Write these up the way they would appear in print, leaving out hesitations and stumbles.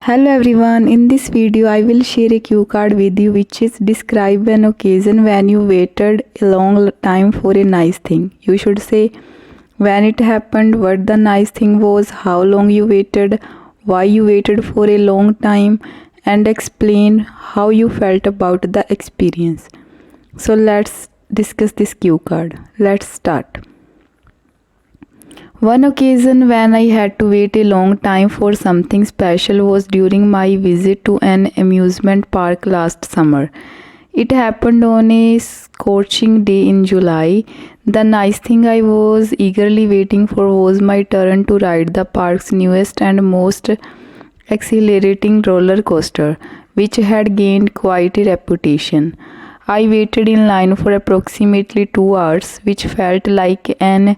Hello everyone, in this video I will share a cue card with you which is describe an occasion when you waited a long time for a nice thing. You should say when it happened, what the nice thing was, how long you waited, why you waited for a long time, and explain how you felt about the experience. So let's discuss this cue card. Let's start. One occasion when I had to wait a long time for something special was during my visit to an amusement park last summer. It happened on a scorching day in July. The nice thing I was eagerly waiting for was my turn to ride the park's newest and most exhilarating roller coaster, which had gained quite a reputation. I waited in line for approximately 2 hours, which felt like an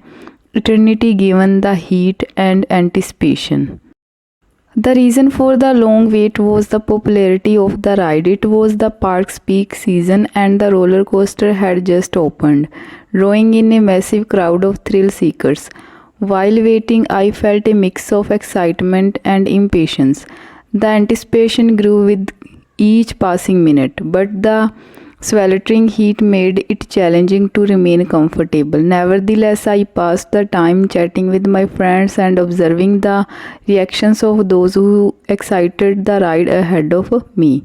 eternity given the heat and anticipation. The reason for the long wait was the popularity of the ride. It was the park's peak season and the roller coaster had just opened, drawing in a massive crowd of thrill seekers. While waiting, I felt a mix of excitement and impatience. The anticipation grew with each passing minute, but the sweltering heat made it challenging to remain comfortable. Nevertheless, I passed the time chatting with my friends and observing the reactions of those who excited the ride ahead of me,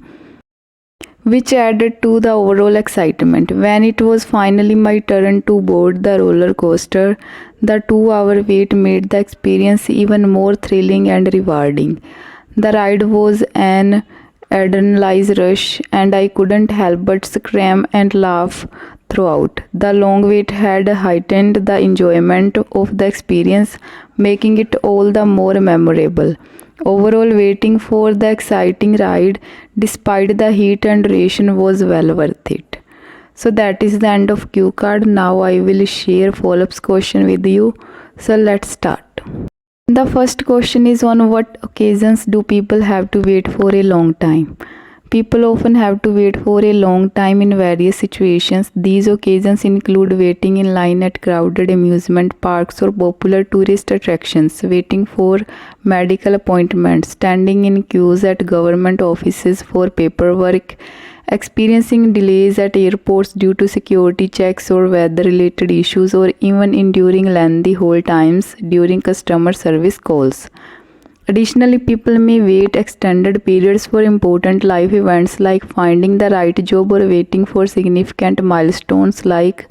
which added to the overall excitement. When it was finally my turn to board the roller coaster, the 2 hour wait made the experience even more thrilling and rewarding. The ride was an adrenaline rush, and I couldn't help but scream and laugh throughout. The long wait had heightened the enjoyment of the experience, making it all the more memorable. Overall, waiting for the exciting ride, despite the heat and duration, was well worth it. So that is the end of cue card. Now I will share follow-up question with you. So let's start. The first question is, on what occasions do people have to wait for a long time? People often have to wait for a long time in various situations. These occasions include waiting in line at crowded amusement parks or popular tourist attractions, waiting for medical appointments, standing in queues at government offices for paperwork, experiencing delays at airports due to security checks or weather-related issues, or even enduring lengthy hold times during customer service calls. Additionally, people may wait extended periods for important life events like finding the right job or waiting for significant milestones like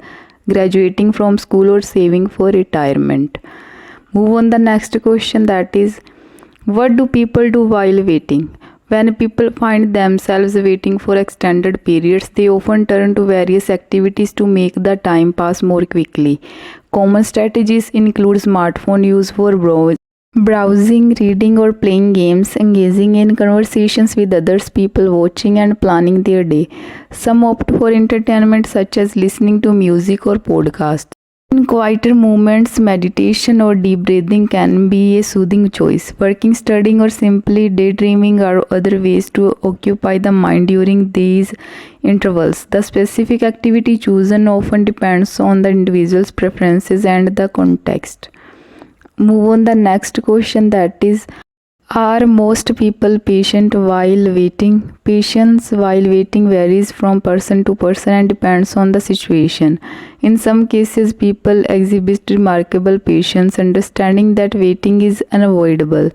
graduating from school or saving for retirement. Move on the next question, that is, what do people do while waiting? When people find themselves waiting for extended periods, they often turn to various activities to make the time pass more quickly. Common strategies include smartphone use for browsing, reading or playing games, engaging in conversations with others, people watching and planning their day. Some opt for entertainment such as listening to music or podcasts. In quieter moments, meditation or deep breathing can be a soothing choice. Working, studying, or simply daydreaming are other ways to occupy the mind during these intervals. The specific activity chosen often depends on the individual's preferences and the context. Move on the next question, that is, are most people patient while waiting? Patience while waiting varies from person to person and depends on the situation. In some cases, people exhibit remarkable patience, understanding that waiting is unavoidable,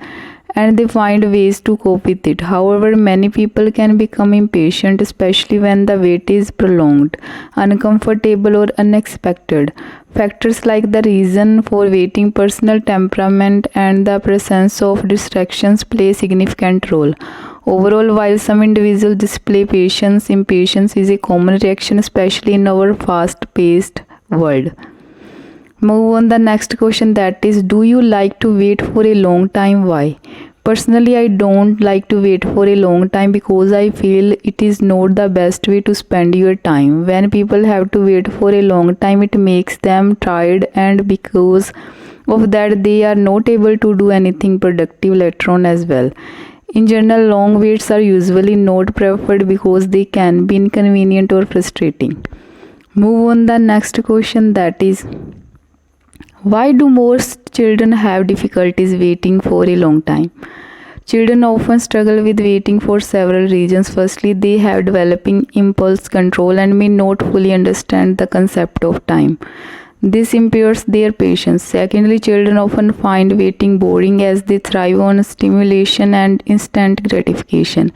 and they find ways to cope with it. However, many people can become impatient, especially when the wait is prolonged, uncomfortable, or unexpected. Factors like the reason for waiting, personal temperament, and the presence of distractions play a significant role. Overall, while some individuals display patience, impatience is a common reaction, especially in our fast-paced world. Move on the next question, that is, do you like to wait for a long time? Why? Personally, I don't like to wait for a long time because I feel it is not the best way to spend your time. When people have to wait for a long time, it makes them tired, and because of that, they are not able to do anything productive later on as well. In general, long waits are usually not preferred because they can be inconvenient or frustrating. Move on the next question, that is, why do most children have difficulties waiting for a long time? Children often struggle with waiting for several reasons. Firstly, they have developing impulse control and may not fully understand the concept of time. This impairs their patience. Secondly, children often find waiting boring as they thrive on stimulation and instant gratification.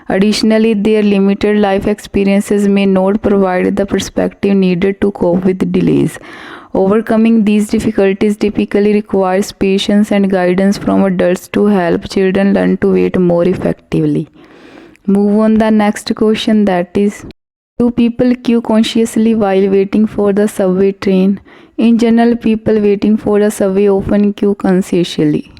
Additionally, their limited life experiences may not provide the perspective needed to cope with delays. Overcoming these difficulties typically requires patience and guidance from adults to help children learn to wait more effectively. Move on the next question, that is, do people queue consciously while waiting for the subway train? In general, people waiting for the subway often queue consciously.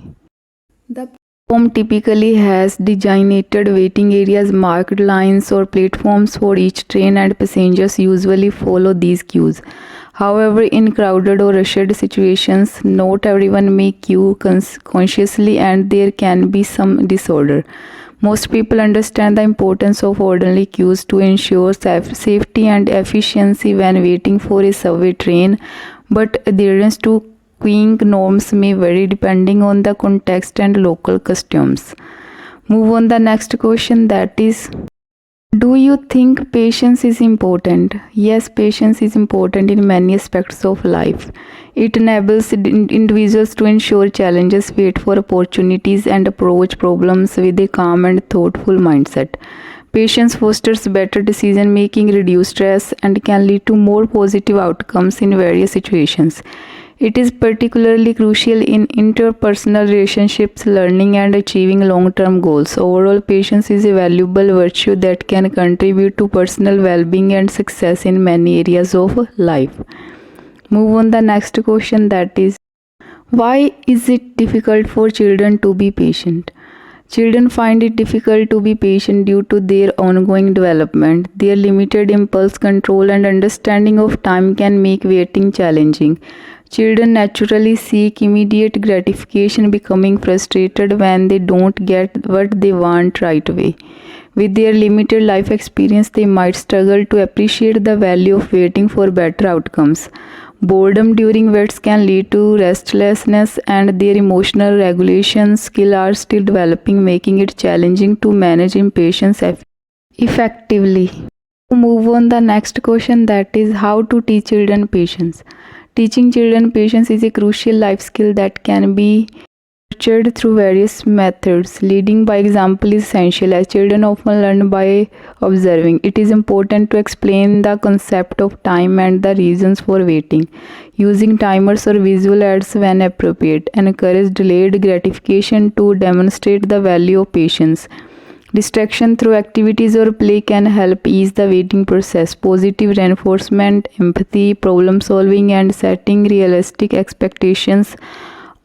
The platform typically has designated waiting areas, marked lines or platforms for each train, and passengers usually follow these queues. However, in crowded or rushed situations, not everyone may queue consciously and there can be some disorder. Most people understand the importance of orderly queues to ensure safety and efficiency when waiting for a subway train, but adherence to queuing norms may vary depending on the context and local customs. Move on the next question, that is, do you think patience is important? Yes, patience is important in many aspects of life. It enables individuals to ensure challenges, wait for opportunities, and approach problems with a calm and thoughtful mindset. Patience fosters better decision making, reduces stress, and can lead to more positive outcomes in various situations. It is particularly crucial in interpersonal relationships, learning, and achieving long-term goals. Overall, patience is a valuable virtue that can contribute to personal well-being and success in many areas of life. Move on the next question, that is, why is it difficult for children to be patient? Children find it difficult to be patient due to their ongoing development. Their limited impulse control and understanding of time can make waiting challenging. Children naturally seek immediate gratification, becoming frustrated when they don't get what they want right away. With their limited life experience, they might struggle to appreciate the value of waiting for better outcomes. Boredom during waits can lead to restlessness, and their emotional regulation skills are still developing, making it challenging to manage impatience effectively. Move on the next question, that is, how to teach children patience. Teaching children patience is a crucial life skill that can be nurtured through various methods. Leading by example is essential, as children often learn by observing. It is important to explain the concept of time and the reasons for waiting. Using timers or visual aids when appropriate. Encourage delayed gratification to demonstrate the value of patience. Distraction through activities or play can help ease the waiting process. Positive reinforcement, empathy, problem solving, and setting realistic expectations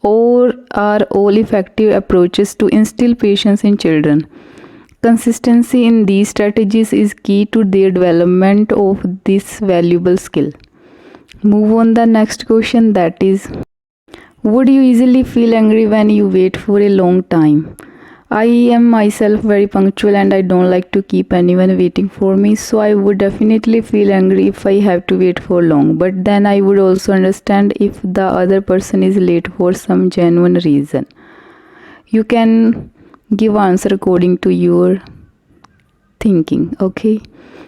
are all effective approaches to instill patience in children. Consistency in these strategies is key to their development of this valuable skill. Move on the next question, that is, would you easily feel angry when you wait for a long time? I am myself very punctual and I don't like to keep anyone waiting for me, so I would definitely feel angry if I have to wait for long. But then I would also understand if the other person is late for some genuine reason. You can give answer according to your thinking, okay?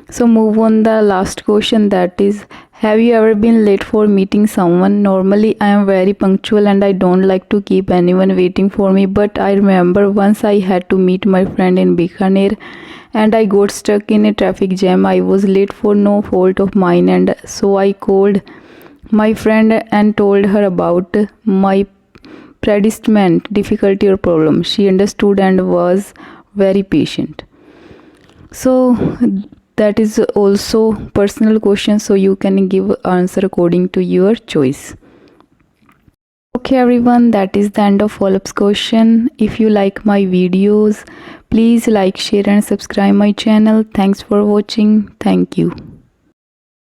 So move on the last question, that is, have you ever been late for meeting someone? Normally I am very punctual and I don't like to keep anyone waiting for me, but I remember once I had to meet my friend in Bikaner and I got stuck in a traffic jam. I was late for no fault of mine, and so I called my friend and told her about my predicament, difficulty or problem. She understood and was very patient. So that is also personal question, so you can give answer according to your choice. Okay everyone, that is the end of follow-up question. If you like my videos, please like, share and subscribe my channel. Thanks for watching. Thank you.